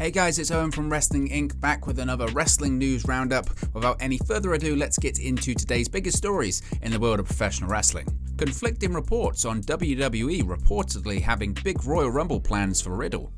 Hey guys, it's Owen from Wrestling Inc. back with another wrestling news roundup. Without any further ado, let's get into today's biggest stories in the world of professional wrestling. Conflicting reports on WWE reportedly having big Royal Rumble plans for Riddle.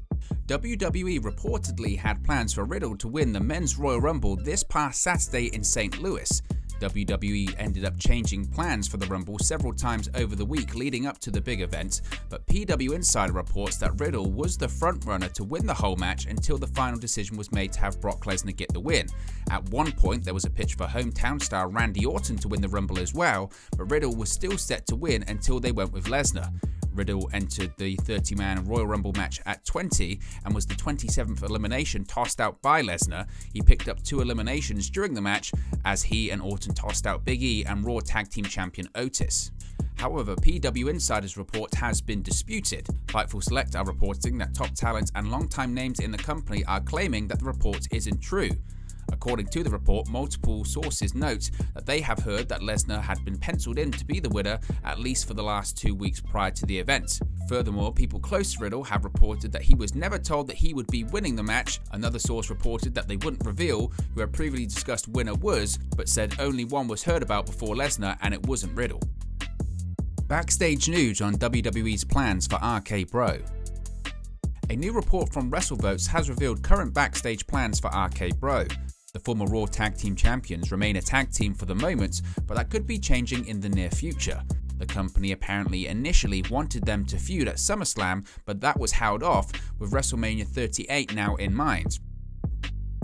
WWE reportedly had plans for Riddle to win the Men's Royal Rumble this past Saturday in St. Louis. WWE ended up changing plans for the Rumble several times over the week leading up to the big event, but PW Insider reports that Riddle was the frontrunner to win the whole match until the final decision was made to have Brock Lesnar get the win. At one point, there was a pitch for hometown star Randy Orton to win the Rumble as well, but Riddle was still set to win until they went with Lesnar. Riddle entered the 30-man Royal Rumble match at 20 and was the 27th elimination tossed out by Lesnar. He picked up 2 eliminations during the match as he and Orton tossed out Big E and Raw Tag Team Champion Otis. However, PW Insider's report has been disputed. Fightful Select are reporting that top talent and longtime names in the company are claiming that the report isn't true. According to the report, multiple sources note that they have heard that Lesnar had been penciled in to be the winner at least for the last 2 weeks prior to the event. Furthermore, people close to Riddle have reported that he was never told that he would be winning the match. Another source reported that they wouldn't reveal who a previously discussed winner was, but said only one was heard about before Lesnar and it wasn't Riddle. Backstage news on WWE's plans for RKOBro. A new report from WrestleVotes has revealed current backstage plans for RKOBro. The former Raw Tag Team Champions remain a tag team for the moment, but that could be changing in the near future. The company apparently initially wanted them to feud at SummerSlam, but that was held off with WrestleMania 38 now in mind.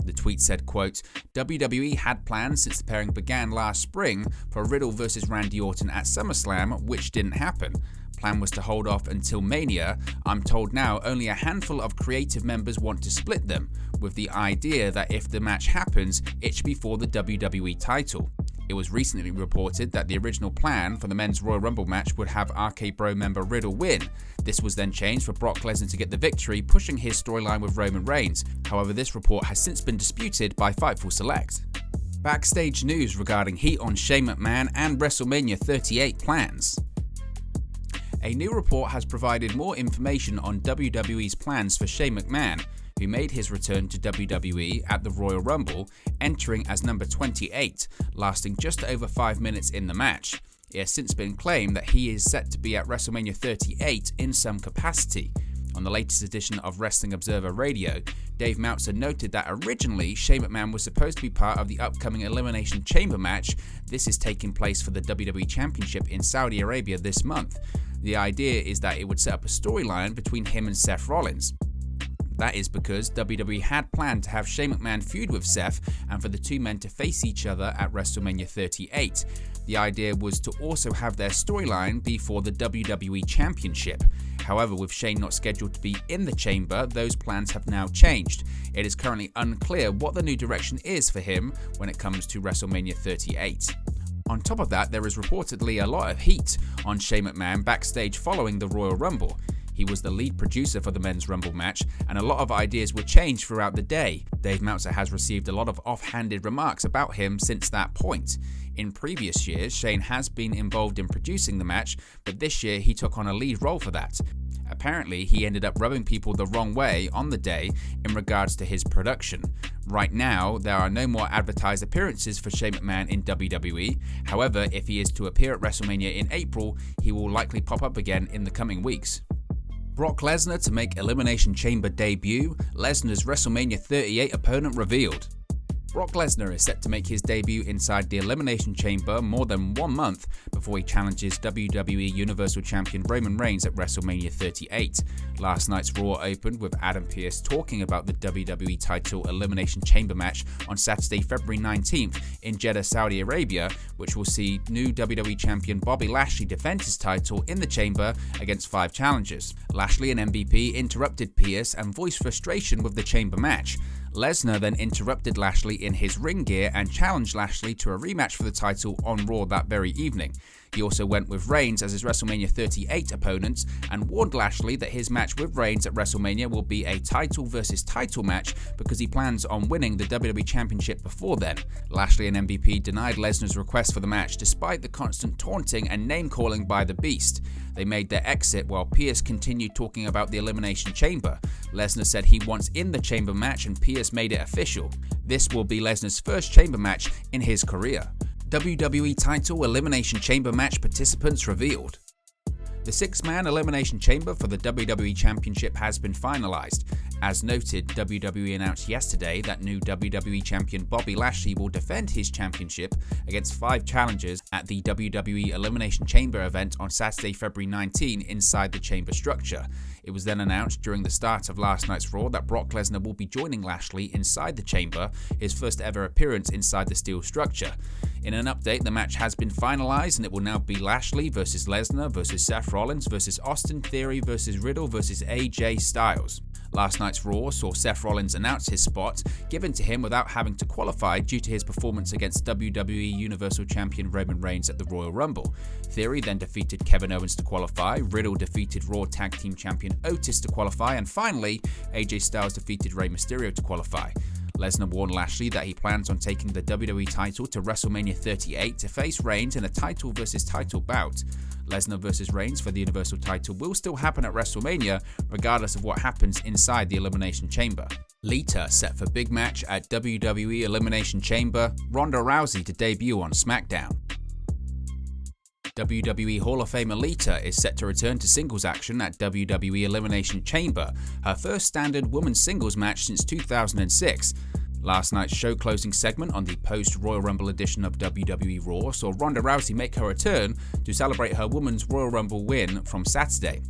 The tweet said, quote, WWE had plans since the pairing began last spring for Riddle vs Randy Orton at SummerSlam, which didn't happen. Plan was to hold off until Mania. I'm told now only a handful of creative members want to split them, with the idea that if the match happens, it should be for the WWE title. It was recently reported that the original plan for the Men's Royal Rumble match would have RKOBro member Riddle win. This was then changed for Brock Lesnar to get the victory, pushing his storyline with Roman Reigns. However, this report has since been disputed by Fightful Select. Backstage news regarding heat on Shay McMahon and WrestleMania 38 plans. A new report has provided more information on WWE's plans for Shay McMahon, who made his return to WWE at the Royal Rumble, entering as number 28, lasting just over 5 minutes in the match. It has since been claimed that he is set to be at WrestleMania 38 in some capacity. On the latest edition of Wrestling Observer Radio, Dave Meltzer noted that originally Shay McMahon was supposed to be part of the upcoming Elimination Chamber match. This is taking place for the WWE Championship in Saudi Arabia this month. The idea is that it would set up a storyline between him and Seth Rollins. That is because WWE had planned to have Shay McMahon feud with Seth and for the two men to face each other at WrestleMania 38. The idea was to also have their storyline be for the WWE Championship. However, with Shane not scheduled to be in the chamber, those plans have now changed. It is currently unclear what the new direction is for him when it comes to WrestleMania 38. On top of that, there is reportedly a lot of heat on Shay McMahon backstage following the Royal Rumble. He was the lead producer for the Men's Rumble match, and a lot of ideas were changed throughout the day. Dave Meltzer has received a lot of offhanded remarks about him since that point. In previous years, Shane has been involved in producing the match, but this year he took on a lead role for that. Apparently, he ended up rubbing people the wrong way on the day in regards to his production. Right now, there are no more advertised appearances for Shay McMahon in WWE. However, if he is to appear at WrestleMania in April, he will likely pop up again in the coming weeks. Brock Lesnar to make Elimination Chamber debut, Lesnar's WrestleMania 38 opponent revealed. Brock Lesnar is set to make his debut inside the Elimination Chamber more than 1 month before he challenges WWE Universal Champion Roman Reigns at WrestleMania 38. Last night's Raw opened with Adam Pearce talking about the WWE title Elimination Chamber match on Saturday, February 19th in Jeddah, Saudi Arabia, which will see new WWE Champion Bobby Lashley defend his title in the chamber against 5 challengers. Lashley and MVP interrupted Pearce and voiced frustration with the chamber match. Lesnar then interrupted Lashley in his ring gear and challenged Lashley to a rematch for the title on Raw that very evening. He also went with Reigns as his WrestleMania 38 opponent and warned Lashley that his match with Reigns at WrestleMania will be a title versus title match because he plans on winning the WWE Championship before then. Lashley and MVP denied Lesnar's request for the match despite the constant taunting and name-calling by the Beast. They made their exit while Pierce continued talking about the Elimination Chamber. Lesnar said he wants in the Chamber match and Pierce made it official. This will be Lesnar's first Chamber match in his career. WWE title Elimination Chamber match participants revealed. The 6-man Elimination Chamber for the WWE Championship has been finalized. As noted, WWE announced yesterday that new WWE Champion Bobby Lashley will defend his championship against 5 challengers at the WWE Elimination Chamber event on Saturday, February 19 inside the Chamber structure. It was then announced during the start of last night's Raw that Brock Lesnar will be joining Lashley inside the Chamber, his first ever appearance inside the steel structure. In an update, the match has been finalized and it will now be Lashley versus Lesnar versus Seth Rollins versus Austin Theory versus Riddle versus AJ Styles. Last night's Raw saw Seth Rollins announce his spot, given to him without having to qualify due to his performance against WWE Universal Champion Roman Reigns at the Royal Rumble. Theory then defeated Kevin Owens to qualify, Riddle defeated Raw Tag Team Champion Otis to qualify, and finally, AJ Styles defeated Rey Mysterio to qualify. Lesnar warned Lashley that he plans on taking the WWE title to WrestleMania 38 to face Reigns in a title versus title bout. Lesnar versus Reigns for the Universal title will still happen at WrestleMania, regardless of what happens inside the Elimination Chamber. Lita set for big match at WWE Elimination Chamber, Ronda Rousey to debut on SmackDown. WWE Hall of Famer Lita is set to return to singles action at WWE Elimination Chamber, her first standard women's singles match since 2006. Last night's show closing segment on the post-Royal Rumble edition of WWE Raw saw Ronda Rousey make her return to celebrate her women's Royal Rumble win from Saturday.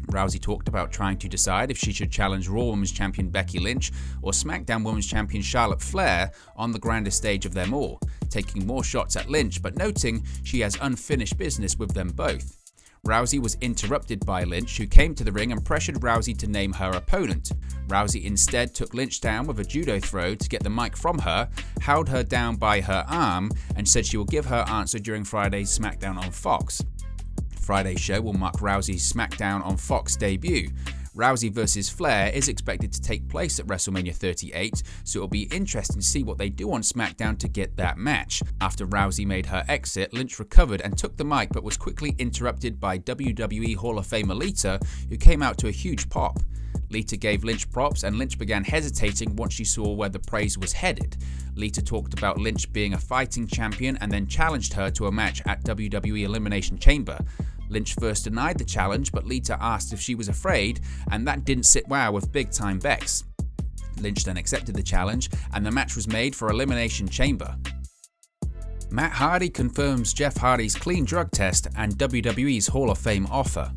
Rousey talked about trying to decide if she should challenge Raw Women's Champion Becky Lynch or SmackDown Women's Champion Charlotte Flair on the grandest stage of them all, taking more shots at Lynch but noting she has unfinished business with them both. Rousey was interrupted by Lynch, who came to the ring and pressured Rousey to name her opponent. Rousey instead took Lynch down with a judo throw to get the mic from her, held her down by her arm, and said she will give her answer during Friday's SmackDown on Fox. Friday's show will mark Rousey's SmackDown on Fox debut. Rousey vs. Flair is expected to take place at WrestleMania 38, so it'll be interesting to see what they do on SmackDown to get that match. After Rousey made her exit, Lynch recovered and took the mic but was quickly interrupted by WWE Hall of Famer Lita, who came out to a huge pop. Lita gave Lynch props and Lynch began hesitating once she saw where the praise was headed. Lita talked about Lynch being a fighting champion and then challenged her to a match at WWE Elimination Chamber. Lynch first denied the challenge, but Lita asked if she was afraid, and that didn't sit well with big-time Bex. Lynch then accepted the challenge, and the match was made for Elimination Chamber. Matt Hardy confirms Jeff Hardy's clean drug test and WWE's Hall of Fame offer.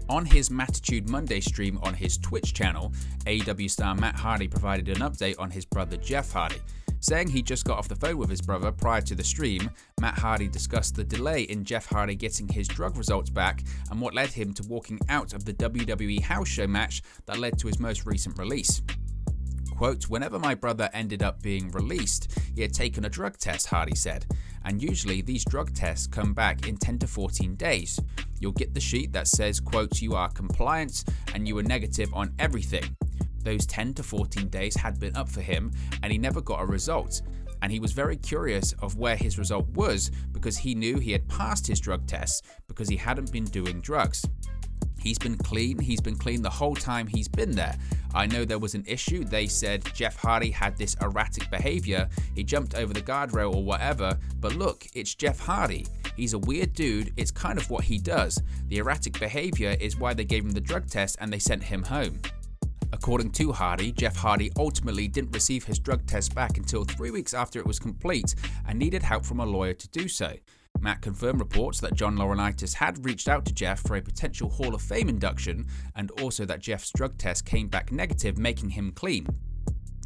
On his Mattitude Monday stream on his Twitch channel, AEW star Matt Hardy provided an update on his brother Jeff Hardy. Saying he just got off the phone with his brother prior to the stream, Matt Hardy discussed the delay in Jeff Hardy getting his drug results back and what led him to walking out of the WWE house show match that led to his most recent release. Quote, "Whenever my brother ended up being released, he had taken a drug test," Hardy said, "and usually these drug tests come back in 10 to 14 days. You'll get the sheet that says, quote, you are compliant and you were negative on everything. Those 10 to 14 days had been up for him and he never got a result. And he was very curious of where his result was because he knew he had passed his drug tests because he hadn't been doing drugs. He's been clean the whole time he's been there. I know there was an issue. They said Jeff Hardy had this erratic behavior. He jumped over the guardrail or whatever. But look, it's Jeff Hardy. He's a weird dude. It's kind of what he does. The erratic behavior is why they gave him the drug test and they sent him home." According to Hardy, Jeff Hardy ultimately didn't receive his drug test back until 3 weeks after it was complete and needed help from a lawyer to do so. Matt confirmed reports that John Laurinaitis had reached out to Jeff for a potential Hall of Fame induction and also that Jeff's drug test came back negative, making him clean.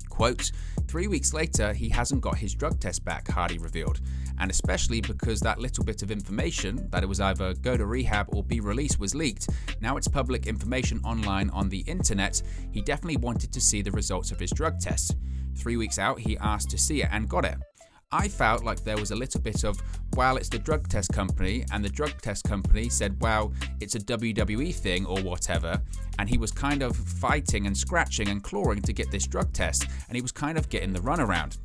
Quote, 3 weeks later, he hasn't got his drug test back, Hardy revealed, and especially because that little bit of information, that it was either go to rehab or be released, was leaked. Now it's public information online on the internet. He definitely wanted to see the results of his drug test. 3 weeks out, he asked to see it and got it. I felt like there was a little bit of, well, it's the drug test company, and the drug test company said, well, it's a WWE thing or whatever, and he was kind of fighting and scratching and clawing to get this drug test, and he was kind of getting the runaround.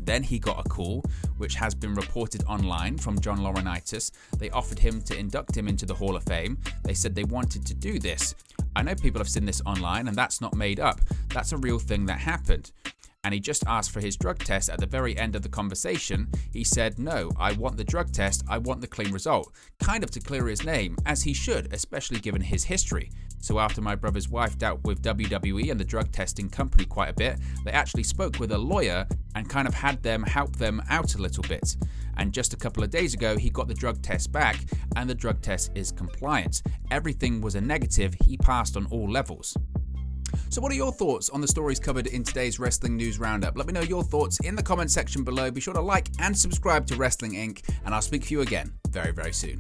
Then he got a call, which has been reported online, from John Laurinaitis. They offered him to induct him into the Hall of Fame. They said they wanted to do this. I know people have seen this online, and that's not made up. That's a real thing that happened. And he just asked for his drug test at the very end of the conversation. He said, no, I want the drug test, I want the clean result. Kind of to clear his name, as he should, especially given his history. So after my brother's wife dealt with WWE and the drug testing company quite a bit, they actually spoke with a lawyer and kind of had them help them out a little bit. And just a couple of days ago, he got the drug test back, and the drug test is compliant. Everything was a negative, he passed on all levels. So what are your thoughts on the stories covered in today's Wrestling News Roundup? Let me know your thoughts in the comment section below. Be sure to like and subscribe to Wrestling Inc. and I'll speak to you again very, very soon.